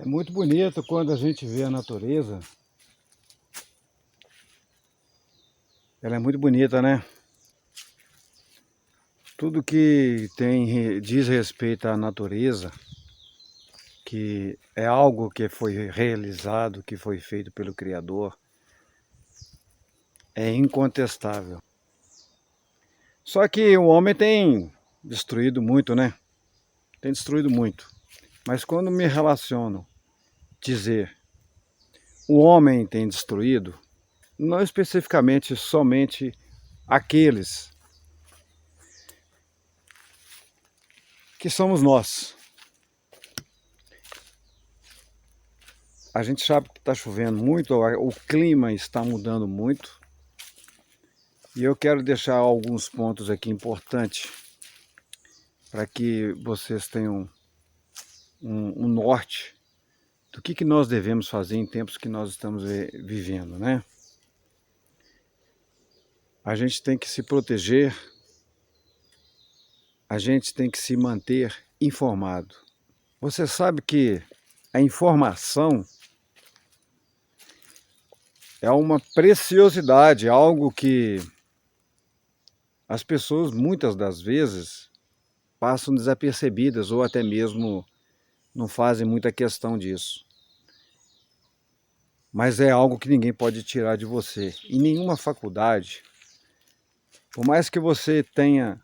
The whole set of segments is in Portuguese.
É muito bonito quando a gente vê a natureza. Ela é muito bonita, né? Tudo que diz respeito à natureza, que é algo que foi realizado, que foi feito pelo Criador, é incontestável. Só que o homem tem destruído muito, né? Tem destruído muito. Mas quando me relaciono dizer o homem tem destruído, não especificamente somente aqueles que somos nós. A gente sabe que está chovendo muito, o clima está mudando muito. E eu quero deixar alguns pontos aqui importantes para que vocês tenham um norte do que nós devemos fazer em tempos que nós estamos vivendo, né? A gente tem que se proteger, a gente tem que se manter informado. Você sabe que a informação é uma preciosidade, algo que as pessoas muitas das vezes passam desapercebidas ou até mesmo não fazem muita questão disso. Mas é algo que ninguém pode tirar de você. Em nenhuma faculdade, por mais que você tenha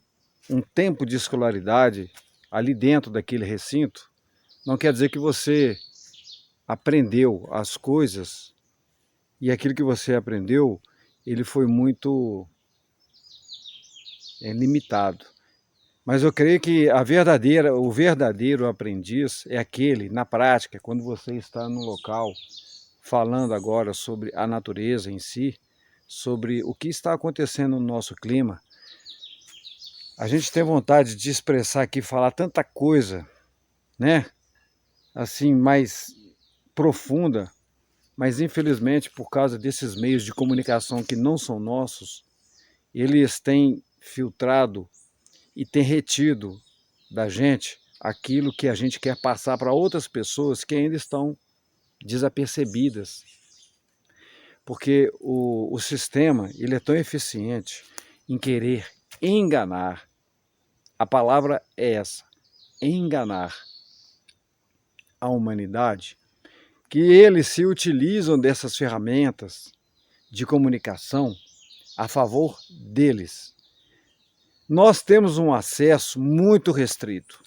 um tempo de escolaridade ali dentro daquele recinto, não quer dizer que você aprendeu as coisas e aquilo que você aprendeu, ele foi muito limitado. Mas eu creio que o verdadeiro aprendiz é aquele, na prática, quando você está no local, falando agora sobre a natureza em si, sobre o que está acontecendo no nosso clima. A gente tem vontade de expressar aqui, falar tanta coisa, né? Assim, mais profunda, mas infelizmente por causa desses meios de comunicação que não são nossos, eles têm filtrado e têm retido da gente aquilo que a gente quer passar para outras pessoas que ainda estão desapercebidas. Porque o sistema ele é tão eficiente em querer enganar. A palavra é essa, enganar a humanidade, que eles se utilizam dessas ferramentas de comunicação a favor deles. Nós temos um acesso muito restrito.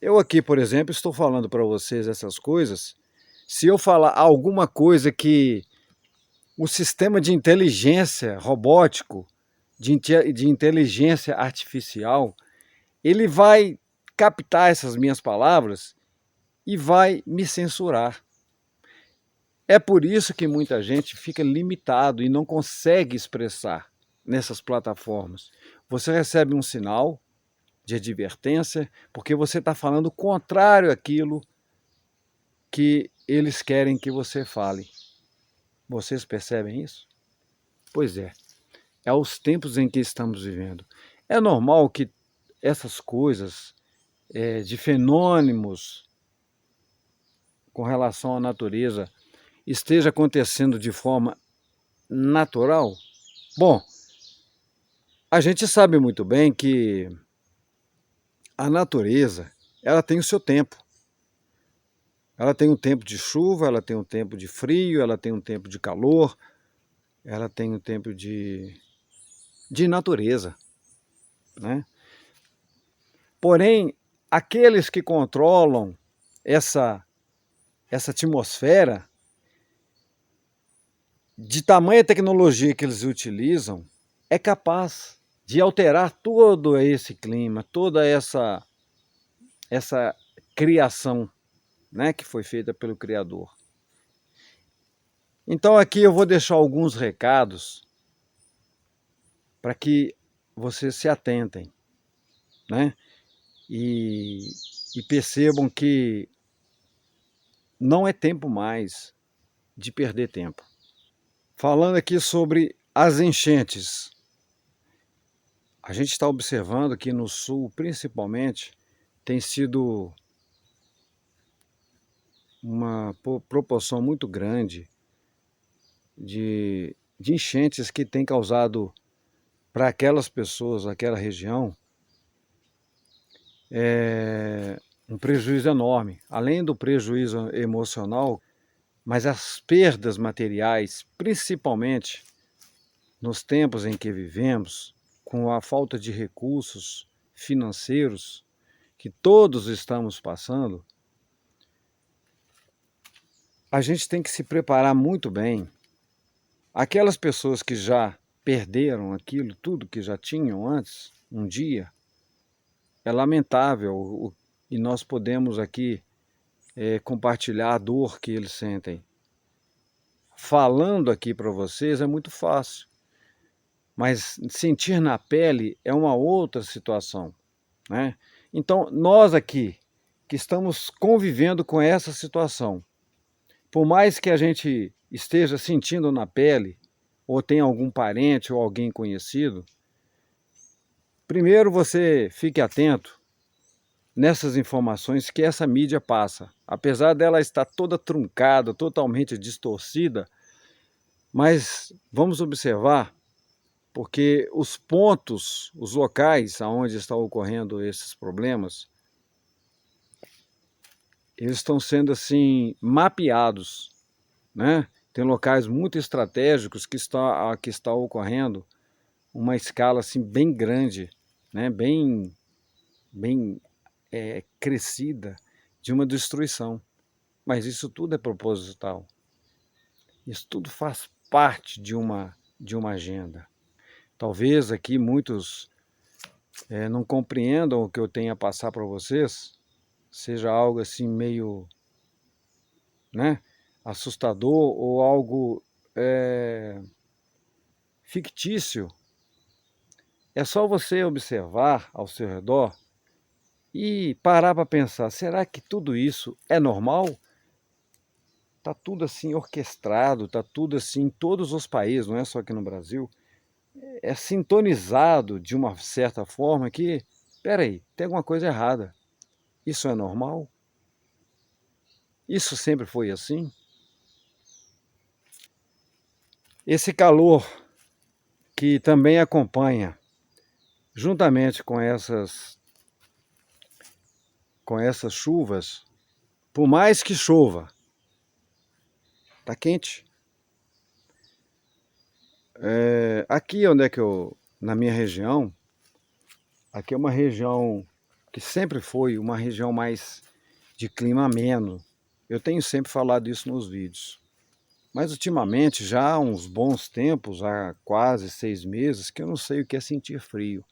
Eu aqui, por exemplo, estou falando para vocês essas coisas. Se eu falar alguma coisa que o sistema de inteligência robótico, de inteligência artificial, ele vai captar essas minhas palavras e vai me censurar. É por isso que muita gente fica limitado e não consegue expressar nessas plataformas. Você recebe um sinal de advertência porque você está falando o contrário àquilo que eles querem que você fale. Vocês percebem isso? Pois é os tempos em que estamos vivendo. É normal que essas coisas de fenômenos com relação à natureza esteja acontecendo de forma natural? Bom, a gente sabe muito bem que a natureza, ela tem o seu tempo. Ela tem um tempo de chuva, ela tem um tempo de frio, ela tem um tempo de calor, ela tem um tempo de natureza, né? Porém, aqueles que controlam essa atmosfera, de tamanha tecnologia que eles utilizam, é capaz de alterar todo esse clima, toda essa criação, né, que foi feita pelo Criador. Então aqui eu vou deixar alguns recados para que vocês se atentem, né, e percebam que não é tempo mais de perder tempo. Falando aqui sobre as enchentes, a gente está observando que no sul, principalmente, tem sido uma proporção muito grande de enchentes que tem causado para aquelas pessoas, aquela região, um prejuízo enorme. Além do prejuízo emocional, mas as perdas materiais, principalmente nos tempos em que vivemos, com a falta de recursos financeiros que todos estamos passando, a gente tem que se preparar muito bem. Aquelas pessoas que já perderam aquilo tudo que já tinham antes, um dia, é lamentável e nós podemos aqui compartilhar a dor que eles sentem. Falando aqui para vocês é muito fácil, mas sentir na pele é uma outra situação, né? Então, nós aqui, que estamos convivendo com essa situação, por mais que a gente esteja sentindo na pele, ou tenha algum parente ou alguém conhecido, primeiro você fique atento nessas informações que essa mídia passa. Apesar dela estar toda truncada, totalmente distorcida, mas vamos observar, porque os pontos, os locais onde estão ocorrendo esses problemas, eles estão sendo assim mapeados, né? Tem locais muito estratégicos que está ocorrendo uma escala assim bem grande, né? Bem crescida de uma destruição. Mas isso tudo é proposital. Isso tudo faz parte de uma agenda. Talvez aqui muitos não compreendam o que eu tenho a passar para vocês, seja algo assim meio, né, assustador ou algo fictício. É só você observar ao seu redor e parar para pensar, será que tudo isso é normal? Está tudo assim orquestrado, está tudo assim em todos os países, não é só aqui no Brasil. É sintonizado de uma certa forma que, espera aí, tem alguma coisa errada. Isso é normal? Isso sempre foi assim? Esse calor que também acompanha, juntamente com essas chuvas, por mais que chova, está quente. Aqui onde é que na minha região, aqui é uma região que sempre foi uma região mais de clima ameno. Eu tenho sempre falado isso nos vídeos. Mas ultimamente, já há uns bons tempos, há quase 6 meses, que eu não sei o que é sentir frio.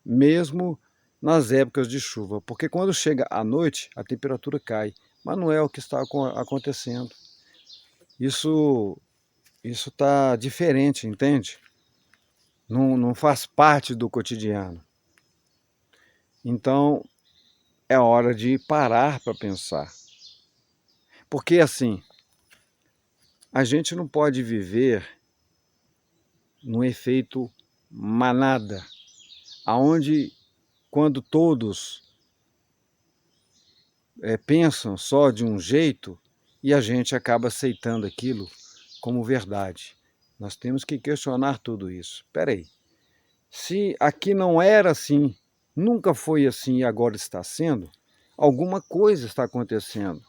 Mesmo nas épocas de chuva. Porque quando chega à noite, a temperatura cai. Mas não é o que está acontecendo. Isso está diferente, entende? Não faz parte do cotidiano. Então, é hora de parar para pensar. Porque assim, a gente não pode viver no efeito manada, aonde quando todos pensam só de um jeito e a gente acaba aceitando aquilo como verdade. Nós temos que questionar tudo isso. Espera aí, se aqui não era assim, nunca foi assim e agora está sendo, alguma coisa está acontecendo.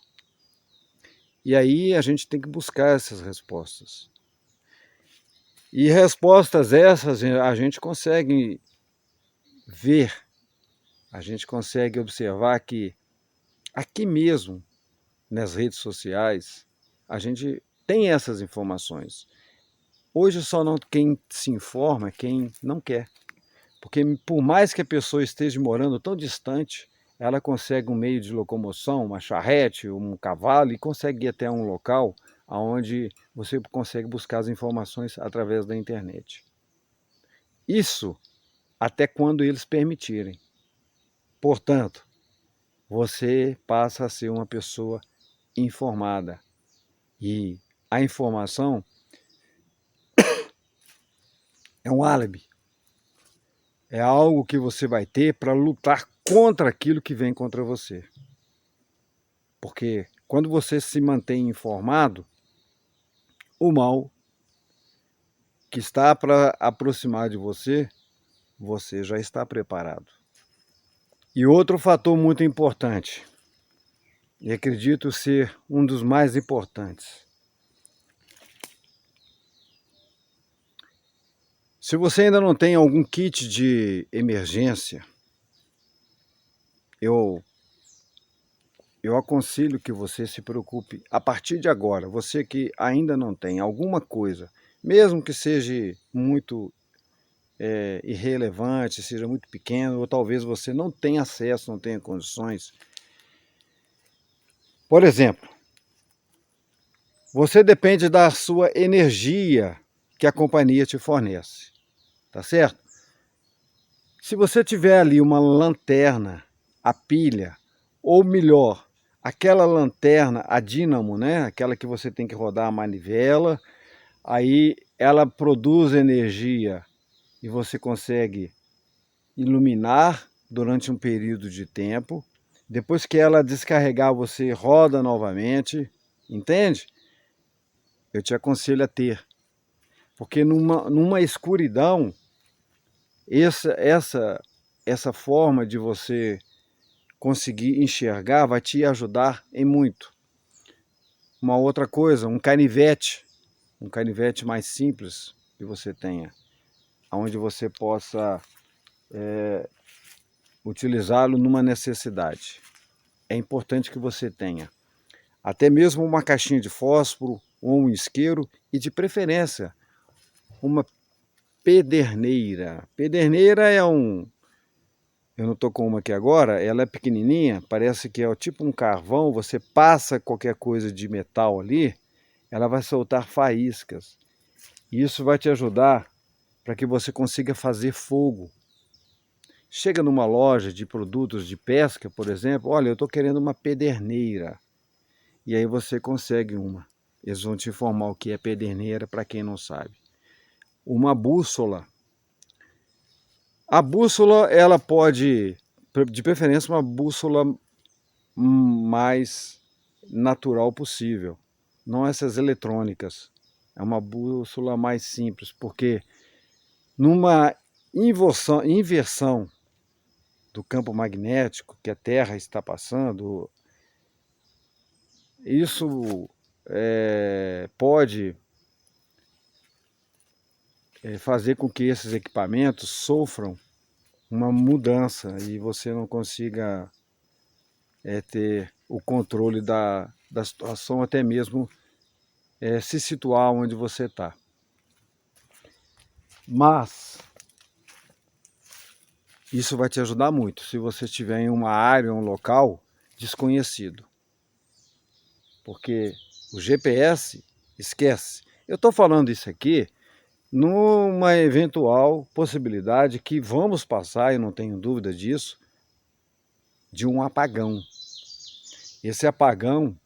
E aí a gente tem que buscar essas respostas. E respostas essas a gente consegue ver, a gente consegue observar que aqui mesmo, nas redes sociais, a gente tem essas informações. Hoje só não quem se informa é quem não quer. Porque por mais que a pessoa esteja morando tão distante, ela consegue um meio de locomoção, uma charrete, um cavalo, e consegue ir até um local onde você consegue buscar as informações através da internet. Isso até quando eles permitirem. Portanto, você passa a ser uma pessoa informada. E a informação é um álibi. É algo que você vai ter para lutar contra aquilo que vem contra você. Porque quando você se mantém informado, o mal que está para aproximar de você, você já está preparado. E outro fator muito importante, e acredito ser um dos mais importantes. Se você ainda não tem algum kit de emergência, eu aconselho que você se preocupe a partir de agora. Você que ainda não tem alguma coisa, mesmo que seja muito irrelevante, seja muito pequeno, ou talvez você não tenha acesso, não tenha condições. Por exemplo, você depende da sua energia que a companhia te fornece, tá certo? Se você tiver ali uma lanterna, a pilha, ou melhor, aquela lanterna, a dínamo, né? Aquela que você tem que rodar a manivela, aí ela produz energia e você consegue iluminar durante um período de tempo. Depois que ela descarregar, você roda novamente, entende? Eu te aconselho a ter, porque numa escuridão, essa forma de você conseguir enxergar vai te ajudar em muito. Uma outra coisa, um canivete mais simples que você tenha, onde você possa utilizá-lo numa necessidade. É importante que você tenha até mesmo uma caixinha de fósforo ou um isqueiro e, de preferência, uma pederneira. Pederneira é eu não estou com uma aqui agora, ela é pequenininha, parece que é tipo um carvão, você passa qualquer coisa de metal ali, ela vai soltar faíscas. E isso vai te ajudar para que você consiga fazer fogo. Chega numa loja de produtos de pesca, por exemplo, olha, eu estou querendo uma pederneira. E aí você consegue uma. Eles vão te informar o que é pederneira para quem não sabe. Uma bússola. A bússola, ela pode, de preferência, uma bússola mais natural possível. Não essas eletrônicas. É uma bússola mais simples, porque numa inversão do campo magnético que a Terra está passando, isso pode fazer com que esses equipamentos sofram uma mudança e você não consiga ter o controle da situação, até mesmo se situar onde você está. Mas isso vai te ajudar muito se você estiver em uma área, um local desconhecido. Porque o GPS, esquece. Eu estou falando isso aqui numa eventual possibilidade que vamos passar, eu não tenho dúvida disso, de um apagão. Esse apagão,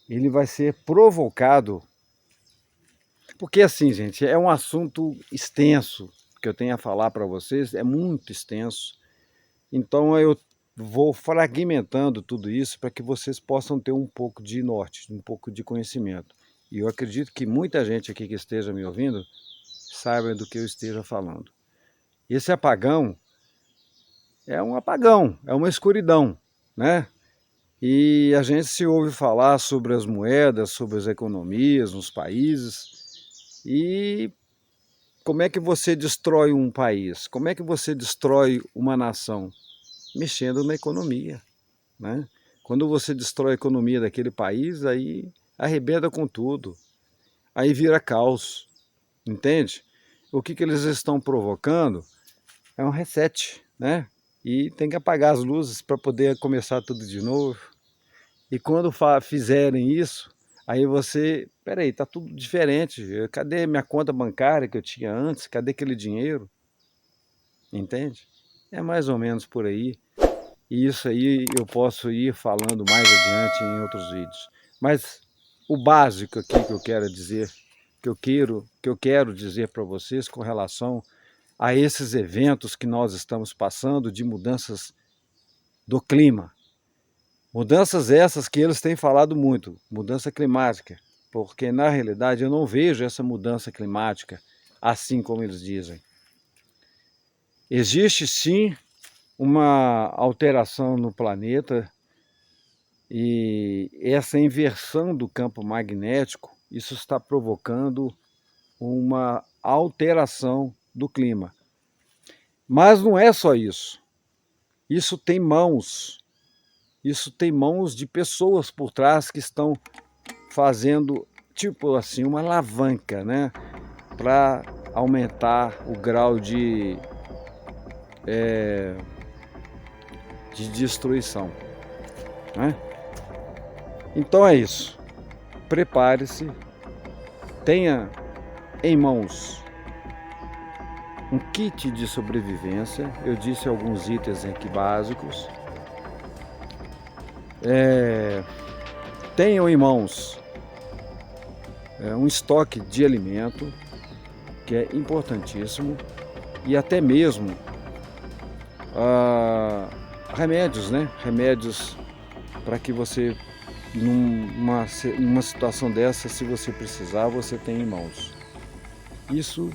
ele vai ser provocado, porque assim, gente, é um assunto extenso que eu tenho a falar para vocês, é muito extenso. Então eu vou fragmentando tudo isso para que vocês possam ter um pouco de norte, um pouco de conhecimento. E eu acredito que muita gente aqui que esteja me ouvindo saiba do que eu esteja falando. Esse apagão é um apagão, é uma escuridão, né? E a gente se ouve falar sobre as moedas, sobre as economias nos países. E como é que você destrói um país? Como é que você destrói uma nação? Mexendo na economia, né? Quando você destrói a economia daquele país, aí arrebenta com tudo. Aí vira caos, entende? O que eles estão provocando é um reset, né? E tem que apagar as luzes para poder começar tudo de novo. E quando fizerem isso, aí você, peraí, tá tudo diferente. Cadê minha conta bancária que eu tinha antes? Cadê aquele dinheiro? Entende? É mais ou menos por aí. E isso aí eu posso ir falando mais adiante em outros vídeos. Mas o básico aqui que eu quero dizer, que eu quero dizer para vocês com relação a esses eventos que nós estamos passando de mudanças do clima, Mudanças essas que eles têm falado muito, mudança climática, porque na realidade eu não vejo essa mudança climática assim como eles dizem. Existe sim uma alteração no planeta e essa inversão do campo magnético, isso está provocando uma alteração do clima. Mas não é só isso. Isso tem mãos de pessoas por trás que estão fazendo, tipo assim, uma alavanca, né? Para aumentar o grau de destruição, né? Então é isso. Prepare-se, tenha em mãos um kit de sobrevivência. Eu disse alguns itens aqui básicos. Tenham em mãos um estoque de alimento, que é importantíssimo, e até mesmo remédios, né? Remédios para que você, numa situação dessa, se você precisar, você tem em mãos. Isso,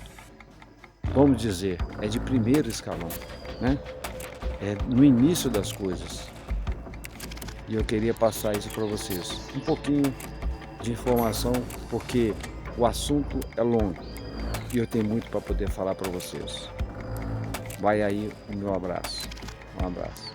vamos dizer, é de primeiro escalão, né? É no início das coisas. E eu queria passar isso para vocês. Um pouquinho de informação, porque o assunto é longo e eu tenho muito para poder falar para vocês. Vai aí o meu abraço. Um abraço.